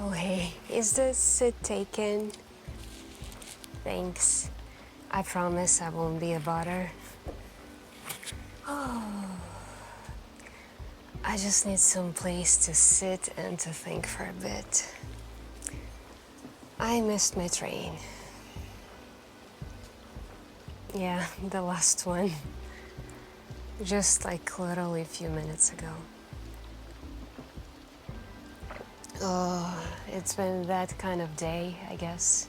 Oh hey, is this seat taken? Thanks. I promise I won't be a bother. I just need some place to sit and to think for a bit. I missed my train. Yeah, the last one. Just like literally a few minutes ago. Oh, it's been that kind of day, I guess.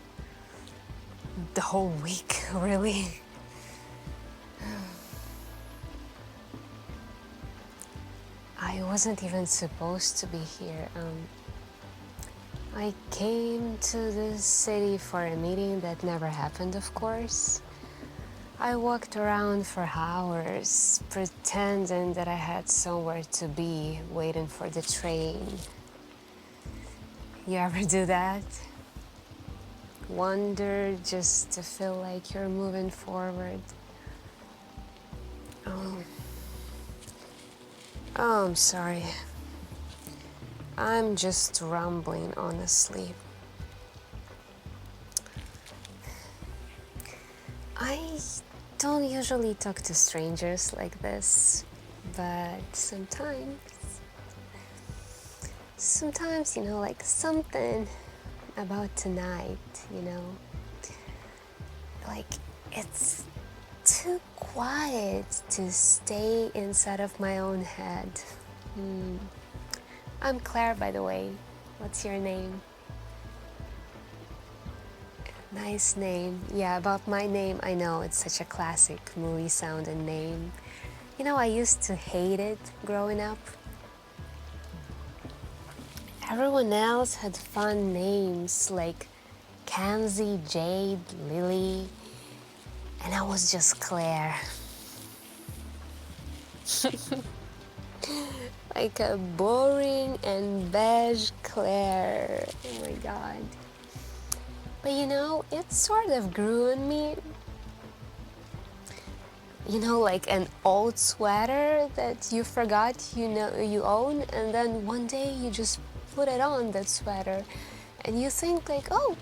The whole week, really. I wasn't even supposed to be here. I came to this city for a meeting that never happened, of course. I walked around for hours, pretending that I had somewhere to be, waiting for the train. You ever do that? Wander just to feel like you're moving forward. Oh, I'm sorry. I'm just rambling, honestly. I don't usually talk to strangers like this, but sometimes, like something about tonight, like it's too quiet to stay inside of my own head. I'm Claire, by the way. What's your name? Nice name. Yeah, about my name, I know it's such a classic movie sounding name. I used to hate it growing up. Everyone else had fun names like Kenzie, Jade, Lily, and I was just Claire. Like a boring and beige Claire. Oh my god. But it sort of grew on me. Like an old sweater that you forgot you own, and then one day you just put it on, that sweater, and you think like, oh,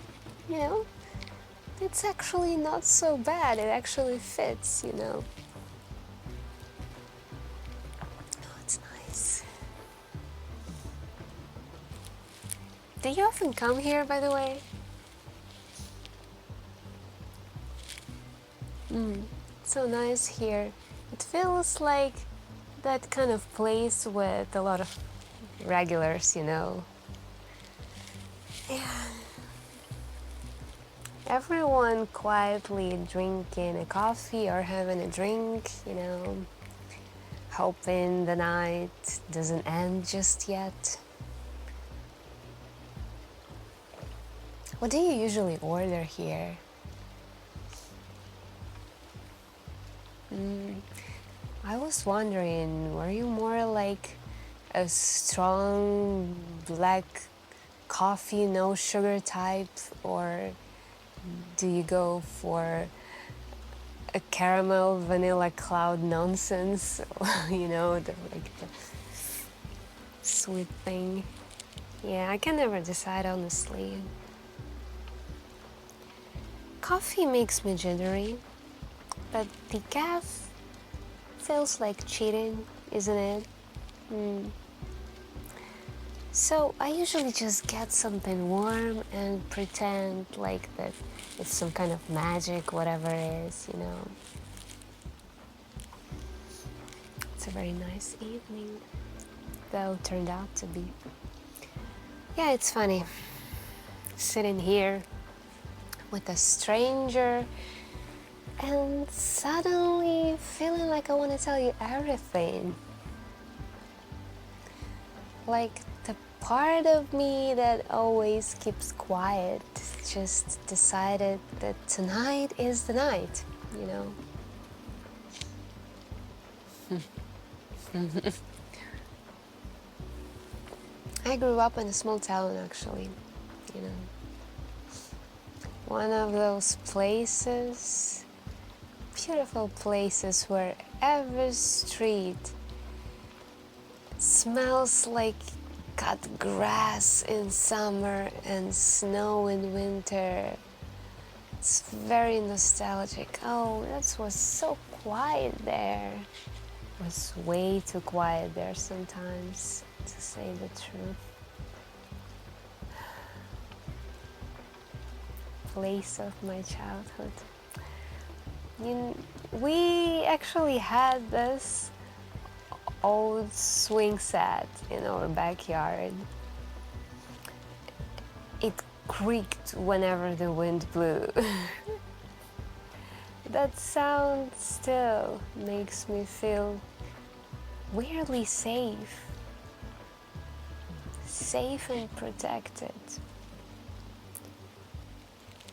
it's actually not so bad. It actually fits. Oh, it's nice. Do you often come here, by the way? So nice here. It feels like that kind of place with a lot of regulars. Yeah. Everyone quietly drinking a coffee or having a drink, hoping the night doesn't end just yet. What do you usually order here? I was wondering, were you more like a strong black coffee, no sugar type, or do you go for a caramel vanilla cloud nonsense? The sweet thing. Yeah, I can never decide, honestly. Coffee makes me jittery, but decaf feels like cheating, isn't it? So I usually just get something warm and pretend like that it's some kind of magic, whatever it is. It's a very nice evening, though turned out to be. Yeah, it's funny. Sitting here with a stranger and suddenly feeling like I want to tell you everything. Like the part of me that always keeps quiet just decided that tonight is the night. I grew up in a small town, actually. One of those places, beautiful places where every street smells like cut grass in summer and snow in winter. It's very nostalgic. Oh, that was so quiet there. It was way too quiet there sometimes, to say the truth. Place of my childhood. We actually had this old swing set in our backyard. It creaked whenever the wind blew. That sound still makes me feel weirdly safe. Safe and protected.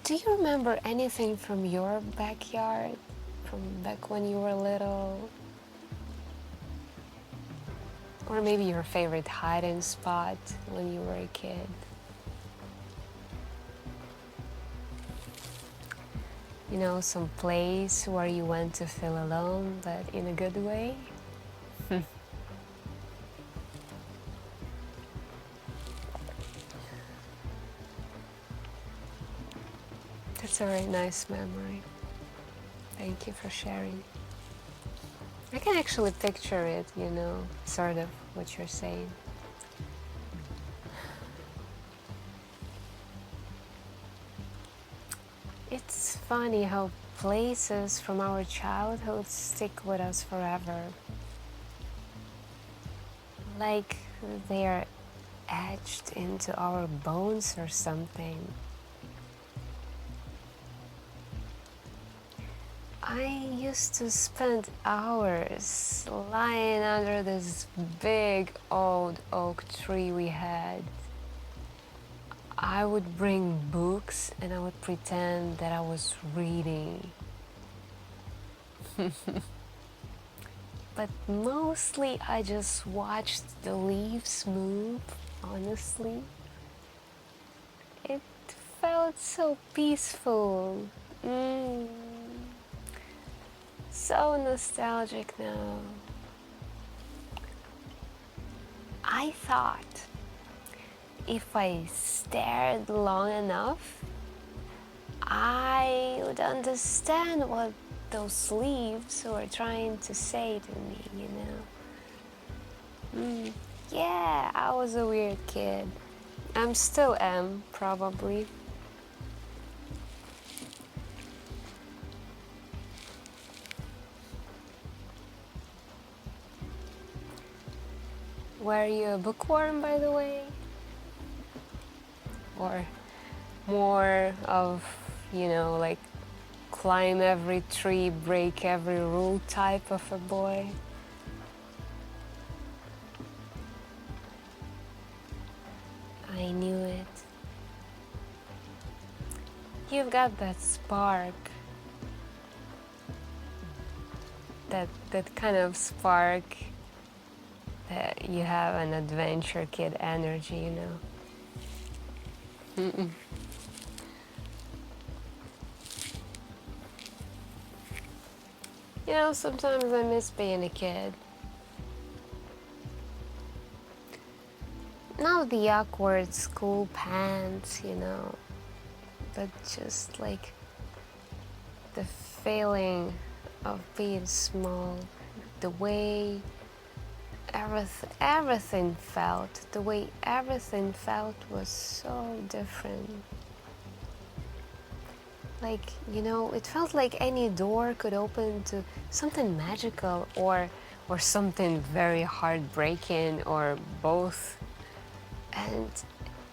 Do you remember anything from your backyard? From back when you were little? Or maybe your favorite hiding spot when you were a kid? You know, some place where you went to feel alone, but in a good way? That's a very nice memory. Thank you for sharing. I can actually picture it, you know, sort of what you're saying. It's funny how places from our childhood stick with us forever. Like they're etched into our bones or something. I used to spend hours lying under this big old oak tree we had. I would bring books and I would pretend that I was reading. But mostly I just watched the leaves move, honestly. It felt so peaceful. So nostalgic now. I thought if I stared long enough, I would understand what those leaves were trying to say to me, you know. Yeah, I was a weird kid. I'm still am, probably. Were you a bookworm, by the way? Or more of, you know, like climb every tree, break every rule type of a boy? I knew it. You've got that spark. That kind of spark that you have an adventure kid energy, you know. You know, sometimes I miss being a kid. Not the awkward school pants, you know, but just like the feeling of being small, the way everything felt, the way everything felt was so different. Like, you know, it felt like any door could open to something magical or something very heartbreaking or both. And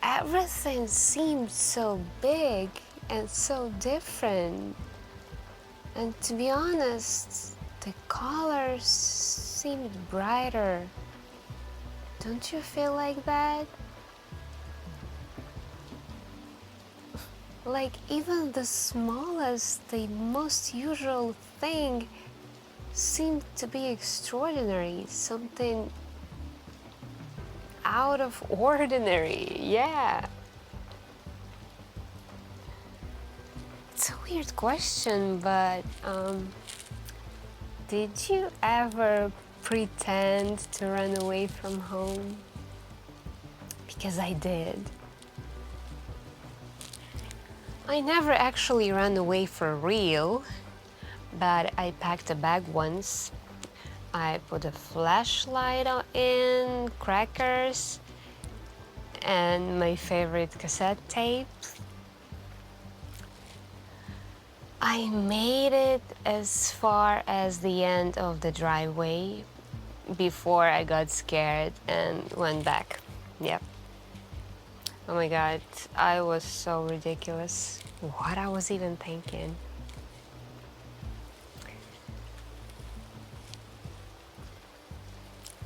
everything seemed so big and so different. And to be honest, the colors seemed brighter. Don't you feel like that? Like even the smallest, the most usual thing seemed to be extraordinary, something out of ordinary, yeah. It's a weird question, but did you ever pretend to run away from home? because I did. I never actually ran away for real, but I packed a bag once. I put a flashlight in, crackers, and my favorite cassette tape. I made it as far as the end of the driveway before I got scared and went back. Yep. Oh my god, I was so ridiculous. What I was even thinking.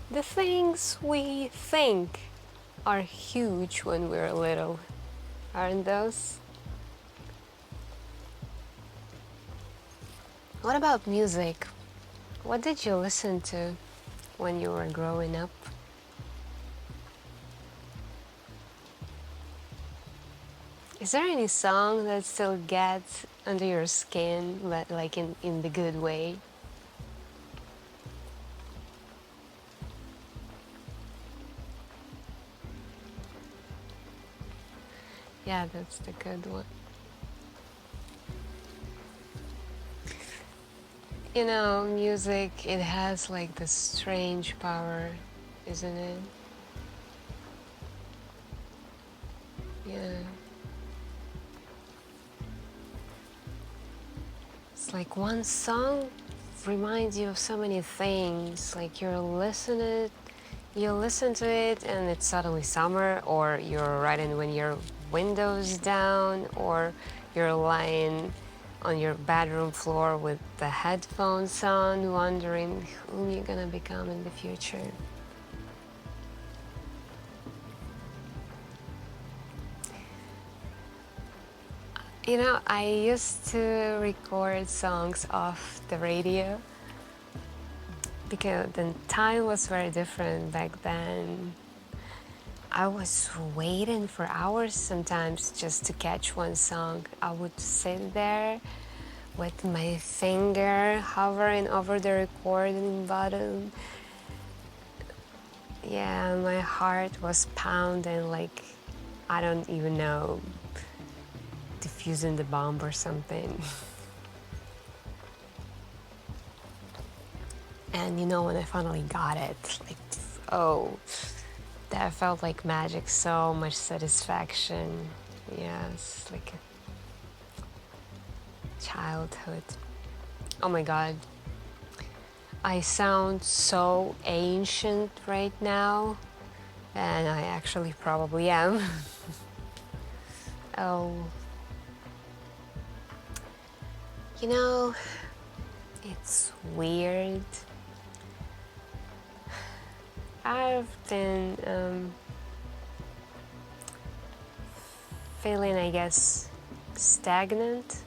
The things we think are huge when we're little, aren't those? What about music? What did you listen to when you were growing up? Is there any song that still gets under your skin, but like in the good way? Yeah, that's the good one. You know, music, it has like this strange power, isn't it? Yeah. It's like one song reminds you of so many things. Like you listen to it and it's suddenly summer, or you're riding when your windows down, or you're lying on your bedroom floor with the headphones on, wondering who you're gonna become in the future. You know, I used to record songs off the radio because the time was very different back then. I was waiting for hours sometimes just to catch one song. I would sit there with my finger hovering over the recording button. Yeah, my heart was pounding like, I don't even know, defusing the bomb or something. And you know, when I finally got it, like, oh, that felt like magic, so much satisfaction. Yes, like a childhood. Oh my god. I sound so ancient right now, and I actually probably am. Oh. You know, it's weird. I've been feeling, I guess, stagnant.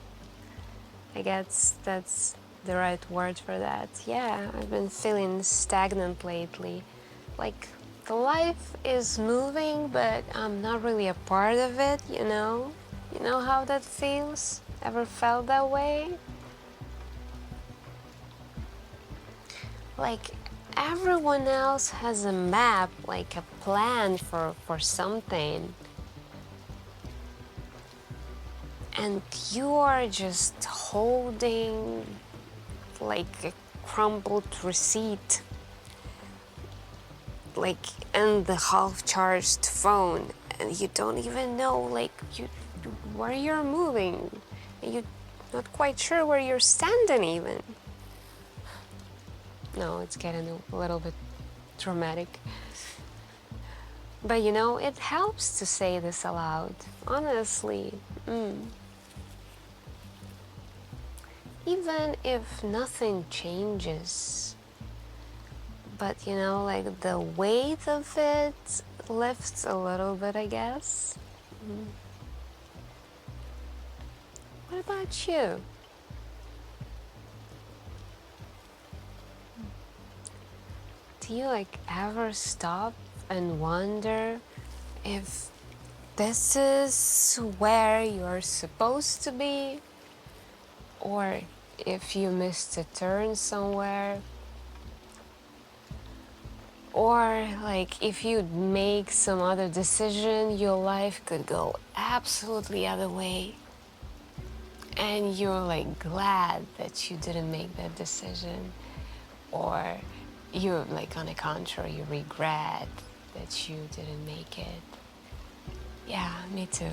I guess that's the right word for that. Yeah, I've been feeling stagnant lately. Like, the life is moving, but I'm not really a part of it, you know? You know how that feels? Ever felt that way? Like, everyone else has a map, like a plan for something. And you are just holding like a crumpled receipt, like in the half-charged phone, and you don't even know like where you're moving. You're not quite sure where you're standing even. No, it's getting a little bit dramatic. But you know, it helps to say this aloud, honestly. Even if nothing changes, but you know, like the weight of it lifts a little bit, I guess. What about you? Do you like ever stop and wonder if this is where you're supposed to be, or if you missed a turn somewhere? Or like if you make some other decision, your life could go absolutely other way. And you're like glad that you didn't make that decision. Or you're like on the contrary, you regret that you didn't make it. Yeah, me too.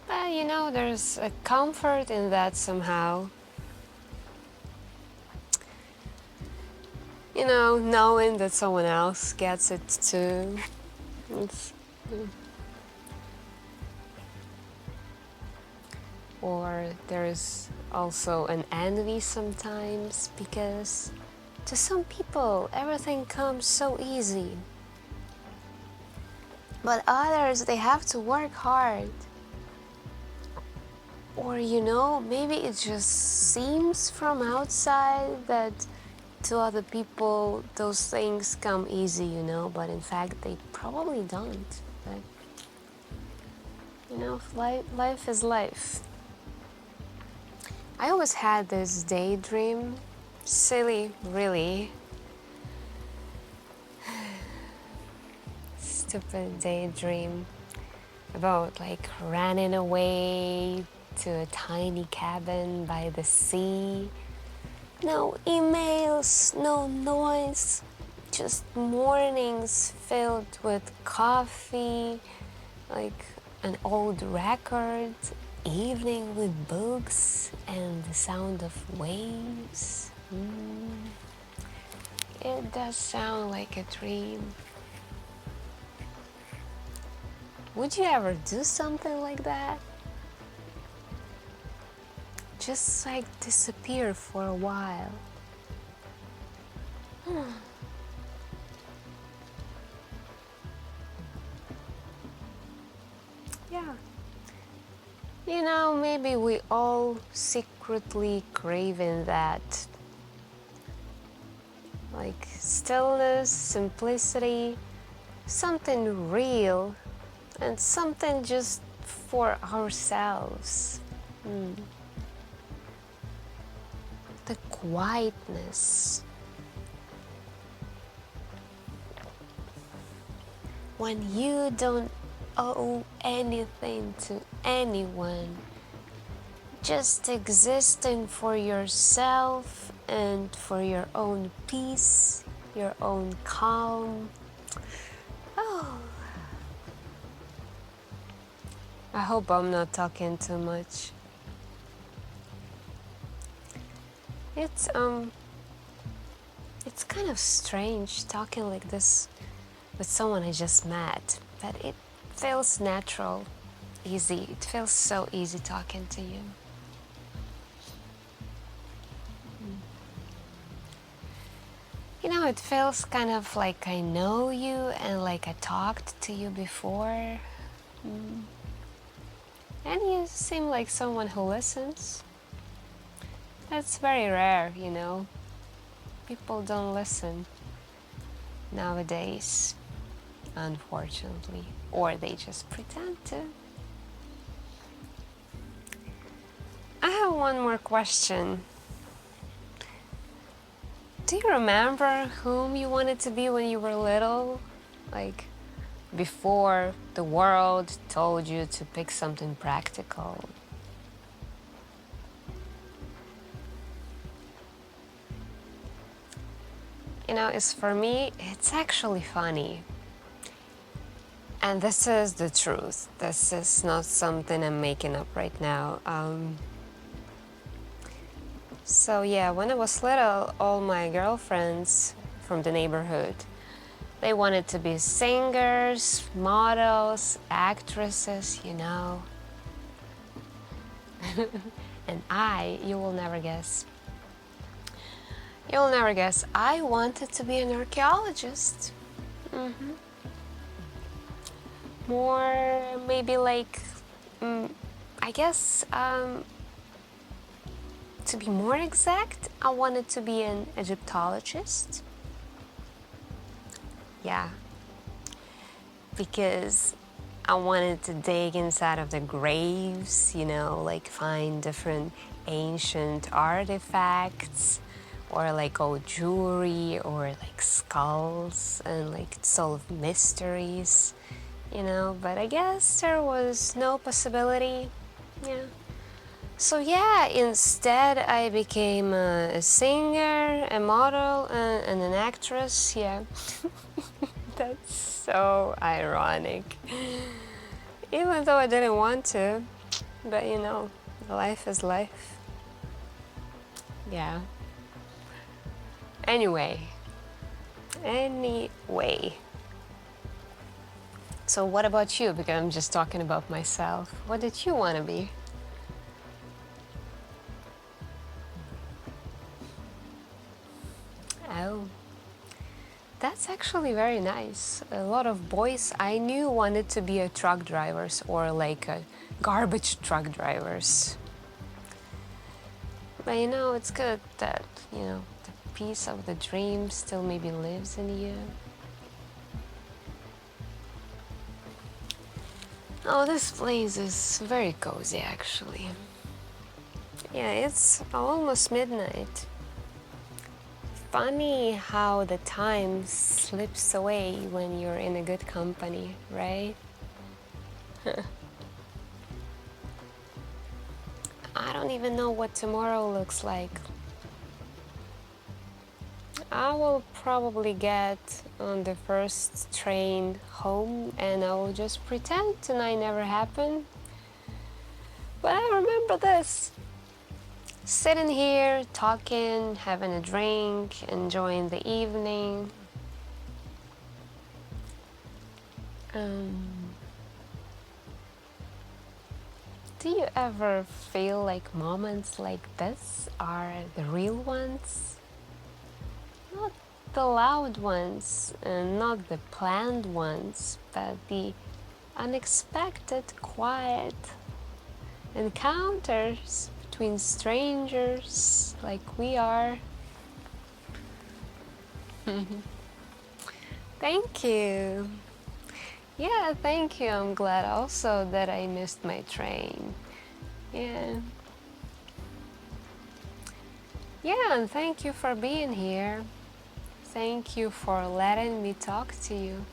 But you know, there's a comfort in that somehow. You know, knowing that someone else gets it too. It's, or there's also an envy sometimes because to some people everything comes so easy. But others, they have to work hard. Or you know, maybe it just seems from outside that to other people those things come easy, you know, but in fact they probably don't. But you know, life is life. I always had this daydream, silly, really stupid daydream about like running away to a tiny cabin by the sea. No emails, no noise, just mornings filled with coffee, like an old record, evening with books and the sound of waves. It does sound like a dream. Would you ever do something like that? Just like disappear for a while. Yeah. You know, maybe we all secretly craving that. Like stillness, simplicity, something real, and something just for ourselves. The quietness. When you don't owe anything to anyone, just existing for yourself and for your own peace, your own calm. Oh, I hope I'm not talking too much. It's kind of strange talking like this with someone I just met, but it feels natural, easy. It feels so easy talking to you. You know, it feels kind of like I know you and like I talked to you before. And you seem like someone who listens. That's very rare, you know. People don't listen nowadays, unfortunately, or they just pretend to. I have one more question. Do you remember whom you wanted to be when you were little? Like, before the world told you to pick something practical? You know, it's for me, it's actually funny. And this is the truth. This is not something I'm making up right now. So yeah, when I was little, all my girlfriends from the neighborhood, they wanted to be singers, models, actresses, you know. And you will never guess. You'll never guess, I wanted to be an archaeologist. More, maybe like, I guess, to be more exact, I wanted to be an Egyptologist. Yeah, because I wanted to dig inside of the graves, you know, like find different ancient artifacts or like old jewelry or like skulls and like solve mysteries, you know, but I guess there was no possibility. Yeah. So yeah, instead I became a singer, a model, and an actress. Yeah. That's so ironic. Even though I didn't want to, but you know, life is life. Yeah. Anyway. So what about you? Because I'm just talking about myself. What did you want to be? Oh, that's actually very nice. A lot of boys I knew wanted to be a truck drivers or like a garbage truck drivers. But you know, it's good that, you know, the piece of the dream still maybe lives in you. Oh, this place is very cozy actually. Yeah, it's almost midnight. Funny how the time slips away when you're in a good company, right? I don't even know what tomorrow looks like. I will probably get on the first train home and I will just pretend tonight never happened. But I remember this. Sitting here, talking, having a drink, enjoying the evening. Do you ever feel like moments like this are the real ones? Not the loud ones and not the planned ones, but the unexpected, quiet encounters between strangers like we are. Thank you. Yeah, thank you. I'm glad also that I missed my train. Yeah. Yeah, and thank you for being here. Thank you for letting me talk to you.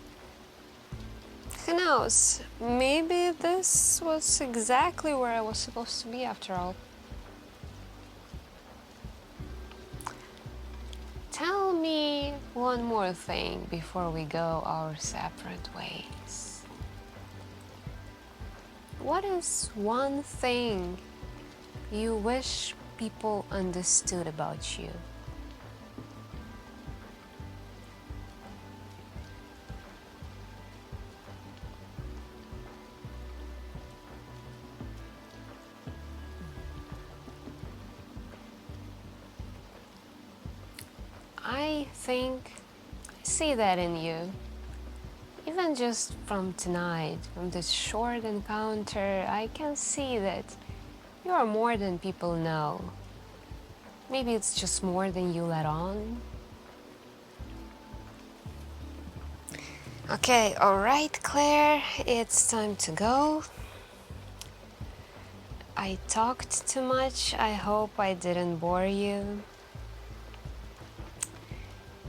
Who knows? Maybe this was exactly where I was supposed to be after all. Tell me one more thing before we go our separate ways. What is one thing you wish people understood about you? I think I see that in you. Even just from tonight, from this short encounter, I can see that you are more than people know. Maybe it's just more than you let on. Okay, alright, Claire, it's time to go. I talked too much. I hope I didn't bore you.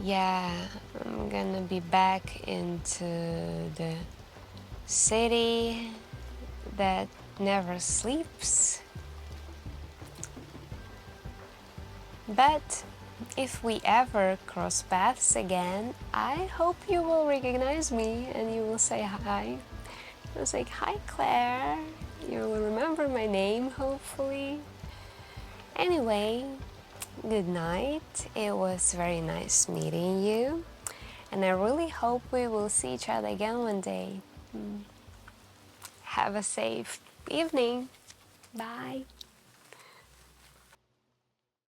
Yeah, I'm gonna be back into the city that never sleeps. But if we ever cross paths again, I hope you will recognize me and you will say hi. You'll say, hi Claire. You will remember my name, hopefully. Anyway, good night. It was very nice meeting you. And I really hope we will see each other again one day. Have a safe evening. Bye.